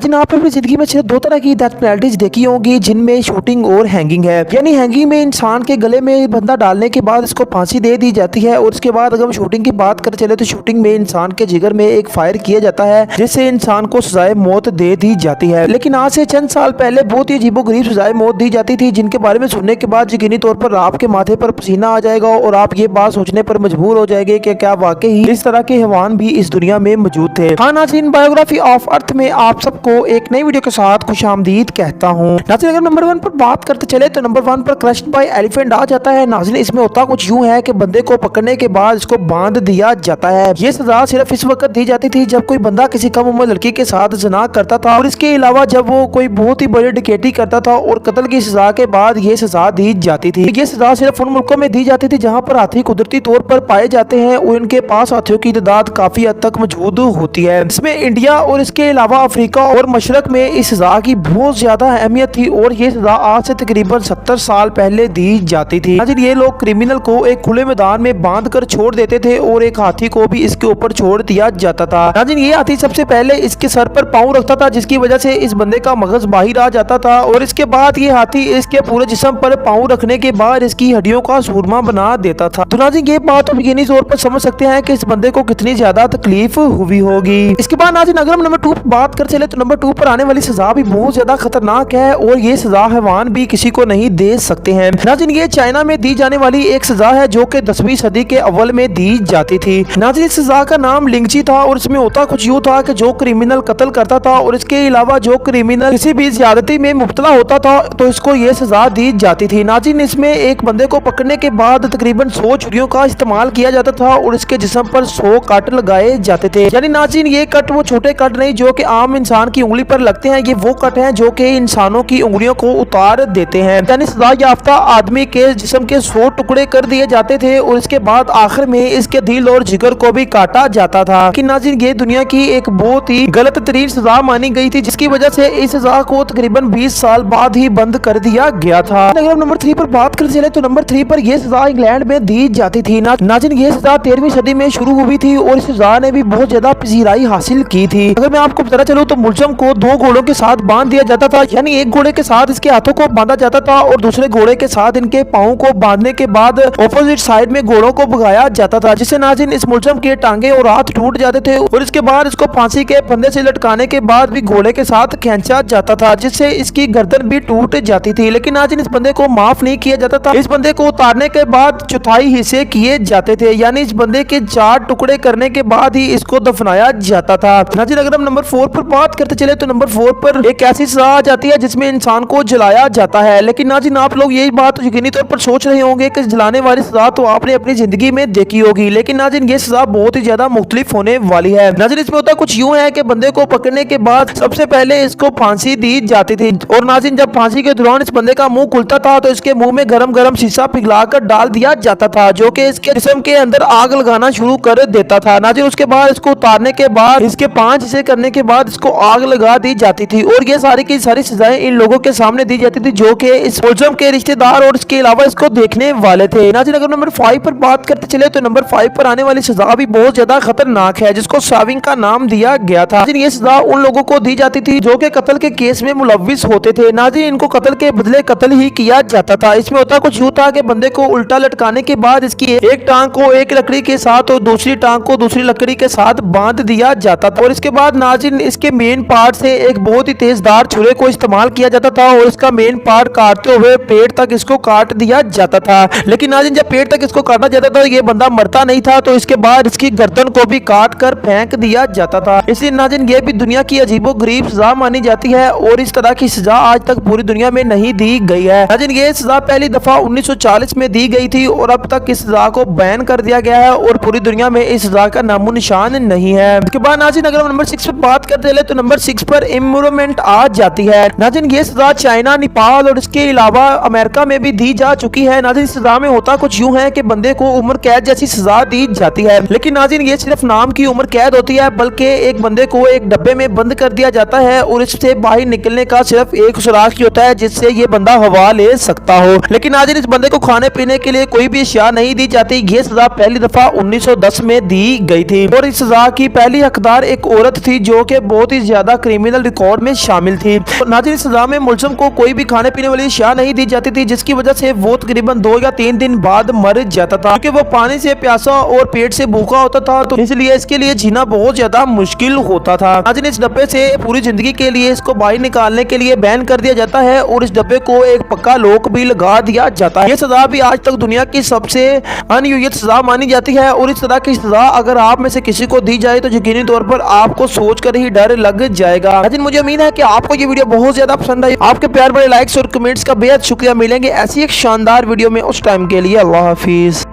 लेकिन आप अपनी जिंदगी में सिर्फ दो तरह की डेथ पेनल्टीज देखी होंगी, जिनमें शूटिंग और हैंगिंग है। यानी हैंगिंग में इंसान के गले में बंदा डालने के बाद इसको फांसी दे दी जाती है, और उसके बाद अगर हम शूटिंग की बात कर चले तो शूटिंग में इंसान के जिगर में एक फायर किया जाता है, जिससे इंसान को सजाए मौत दे दी जाती है। लेकिन आज से चंद साल पहले बहुत ही अजीबोगरीब सजाए मौत दी जाती थी, जिनके बारे में सुनने के बाद यकीनी तौर पर आपके माथे पर पसीना आ जाएगा और आप ये बात सोचने पर मजबूर हो जाएंगे कि क्या वाकई इस तरह के हैवान भी इस दुनिया में मौजूद थे। हाँ नाज़रीन, बायोग्राफी ऑफ अर्थ में आप सबको एक नई वीडियो के साथ खुशामदीद कहता हूँ। नाज़रीन, अगर नंबर 1 पर बात करते चले तो नंबर 1 पर क्रश्ड बाय एलिफेंट आ जाता है। नाज़रीन, इसमें होता कुछ यूं है कि बंदे को पकड़ने के बाद इसको बांध दिया जाता है। ये सजा सिर्फ इस वक्त दी जाती थी जब कोई बंदा किसी कम उम्र लड़की के साथ जना करता था, और इसके अलावा जब वो कोई बहुत ही बड़ी डकैती करता था और कत्ल की सजा के बाद ये सजा दी जाती थी। ये सजा सिर्फ उन मुल्कों में दी जाती थी जहाँ पर हाथी कुदरती तौर पर पाए जाते हैं और इनके पास हाथियों की तादाद काफी हद तक मौजूद होती है। इसमें इंडिया और इसके अलावा अफ्रीका और मशरक में इस सजा की बहुत ज्यादा अहमियत थी, और ये सजा आज से तकरीबन 70 साल पहले दी जाती थी। ये लोग क्रिमिनल को एक खुले मैदान में बांध कर छोड़ देते थे और एक हाथी को भी इसके ऊपर छोड़ दिया जाता था। ये हाथी सबसे पहले इसके सर पर पाँव रखता था, जिसकी वजह से इस बंदे का मगज बाहर आ जाता था, और इसके बाद ये हाथी इसके पूरे जिस्म पर पाँव रखने के बाद इसकी हड्डियों का सूरमा बना देता था। तो नाज़रीन, ये बात आप यकीनी तौर पर समझ सकते हैं कि इस बंदे को कितनी ज्यादा तकलीफ हुई होगी। इसके बाद नाज़रीन, अगर हम नंबर 2 पर बात कर चले तो नंबर 2 पर आने वाली सजा भी बहुत ज्यादा खतरनाक है, और ये सजा हैवान भी किसी को नहीं दे सकते हैं। नाज़रीन, ये चाइना में दी जाने वाली एक सजा है जो कि 10वीं सदी के अव्वल में दी जाती थी। नाज़रीन, इस सजा का नाम लिंगची था, और इसमें होता कुछ यूँ था कि जो क्रिमिनल कत्ल करता था और इसके अलावा जो क्रिमिनल किसी भी ज्यादती में मुब्तला होता था तो इसको ये सजा दी जाती थी। नाज़रीन, इसमें एक बंदे को पकड़ने के बाद तकरीबन 100 छुरियों का इस्तेमाल किया जाता था और इसके जिस्म पर 100 कट लगाए जाते थे। यानी नाज़रीन, ये कट वो छोटे कट नहीं जो कि आम इंसान की उंगली पर लगते हैं, ये वो कट हैं जो कि इंसानों की उंगलियों को उतार देते हैं। यानी सजा याफ्ता आदमी के जिस्म के 100 टुकड़े कर दिए जाते थे और इसके बाद आखिर में इसके दिल और जिगर को भी काटा जाता था। कि नाज़रीन, ये दुनिया की एक बहुत ही गलत तरीन सजा मानी गई थी, जिसकी वजह से इस सजा को तकरीबन 20 साल बाद ही बंद कर दिया गया था। अगर हम नंबर 3 पर बात कर चले तो नंबर 3 पर यह सजा इंग्लैंड में दी जाती थी। नाज़रीन, ये सजा 13वीं सदी में शुरू हुई थी और इस सजा ने भी बहुत ज्यादा पजीराई हासिल की थी। अगर मैं आपको बताना चलूं तो मुलजम को 2 घोड़ों के साथ बांध दिया जाता था, यानी एक घोड़े के साथ इसके हाथों को बांधा जाता था और दूसरे घोड़े के साथ इनके पाँव को बांधने के बाद ऑपोजिट साइड में घोड़ों को भगाया जाता था, जिससे नाज़रीन इस मुलजम के टांगे और हाथ टूट जाते थे, और इसके बाद इसको फांसी के फंदे से लटकाने के बाद भी घोड़े के साथ खींचा जाता था, जिससे इसकी गर्दन भी टूट जाती थी। लेकिन नाज़रीन, इस बंदे को माफ नहीं किया जाता था। इस बंदे को उतारने के बाद चौथाई हिस्से किए जाते थे, यानी इस बंदे के 4 टुकड़े करने के बाद ही इसको दफनाया जाता था। नाज़रीन, अगर हम नंबर 4 पर बात करते चले तो नंबर 4 पर एक ऐसी सजा आ जाती है जिसमें इंसान को जलाया जाता है। लेकिन नाज़रीन, आप लोग यही बात यकीनी तौर पर सोच रहे होंगे कि जलाने वाली सजा तो आपने अपनी जिंदगी में देखी होगी, लेकिन नाज़रीन, ये सजा बहुत ही ज्यादा मुख्तलिफ होने वाली है। नाज़रीन, इसमें होता कुछ यूं है कि बंदे को पकड़ने के बाद सबसे पहले इसको फांसी दी जाती थी, और नाज़रीन, जब फांसी के दौरान इस बंदे का मुंह खुलता था तो इसके मुंह में गरम गरम शीशा पिघलाकर डाल दिया जाता था, जो कि इसके जिस्म के अंदर आग लगाना शुरू कर देता था। नाज़रीन, उसके बाद इसको उतारने के बाद इसके 5 हिस्से करने के बाद इसको आग लगा दी जाती थी, और ये सारी की सारी सजाएं इन लोगों के सामने दी जाती थी जो कि इस मुलजम के रिश्तेदार और इसके अलावा इसको देखने वाले थे। नाज़रीन, अगर नंबर 5 पर बात करते चले तो नंबर 5 पर आने वाली सजा भी बहुत ज्यादा खतरनाक है, जिसको साविंग का नाम दिया गया था। ये सजा उन लोगों को दी जाती थी जो कि कत्ल के केस में मुलव्विस होते थे। नाज़रीन, इनको कत्ल के बदले कत्ल ही किया जाता था। इसमें होता कुछ यूं था कि बंदे को उल्टा लटकाने के बाद इसकी एक टांग को एक लकड़ी के साथ और दूसरी टांग को दूसरी लकड़ी के साथ बांध दिया जाता था, और इसके बाद नाज़रीन इसके मेन पार्ट से एक बहुत ही तेजदार छुरे को इस्तेमाल किया जाता था और इसका मेन पार्ट काटते हुए पेट तक इसको काट दिया जाता था। लेकिन नाज़रीन, जब पेट तक इसको काटा जाता था ये बंदा मरता नहीं था, तो इसके बाद इसकी गर्दन को भी काट कर फेंक दिया जाता था। इसलिए नाज़रीन, ये भी दुनिया की अजीबोगरीब सजा मानी जाती है, और इस तरह की सजा आज तक पूरी दुनिया में नहीं दी गई है। नाज़रीन, ये सजा पहली दफा 1940 में दी गई थी, और अब तक इस सजा को बैन कर दिया गया है और पूरी दुनिया में इस सजा का नामो निशान नहीं है। इसके बाद नाज़रीन, अगर हम नंबर 6 पर बात करते हैं तो नंबर 6 पर इम्यूरमेंट आ जाती है। नाज़रीन, ये सजा चाइना, नेपाल और इसके अलावा अमेरिका में भी दी जा चुकी है। नाज़रीन, सजा में होता कुछ यूं है कि बंदे को उम्र कैद जैसी सजा दी जाती है, लेकिन नाज़रीन ये सिर्फ नाम की उम्र कैद होती है, बल्कि एक बंदे को एक डब्बे में बंद कर दिया जाता है और इससे बाहर निकलने का सिर्फ एक सुराख ही होता है जिससे ये बंदा हवा ले सकता हो। लेकिन नाज़रीन, इस बंदे को खाने पीने के लिए कोई भी अशिया नहीं दी जाती। ये सजा पहली दफा 1910 में दी गई थी, और इस सजा की पहली हकदार एक औरत थी जो कि बहुत ही ज्यादा ज्यादा क्रिमिनल रिकॉर्ड में शामिल थी। नाज़रीन, सजा में मुलजिम को कोई भी खाने पीने वाली अशिया नहीं दी जाती थी, जिसकी वजह से वो तकरीबन 2 या 3 दिन बाद मर जाता था, क्योंकि वो पानी से प्यासा और पेट से भूखा होता था, तो इसलिए इसके लिए जीना बहुत ज्यादा मुश्किल होता था। नाज़रीन, इस डब्बे से पूरी जिंदगी के लिए इसको बाहर निकालने के लिए बैन कर दिया जाता है और इस डब्बे को एक पक्का लॉक भी लगा दिया जाता है। ये सजा भी आज तक दुनिया की सबसे अनयूयत सजा मानी जाती है और इस तरह की सजा अगर आप में से किसी को दी जाए तो यकीनी तौर पर आपको सोचकर ही डर लग जाएगा। नाज़रीन, मुझे उम्मीद है कि आपको ये वीडियो बहुत ज्यादा पसंद आई। आपके प्यार बड़े लाइक्स और कमेंट्स का बेहद शुक्रिया। मिलेंगे ऐसी एक शानदार वीडियो में, उस टाइम के लिए अल्लाह हाफिज।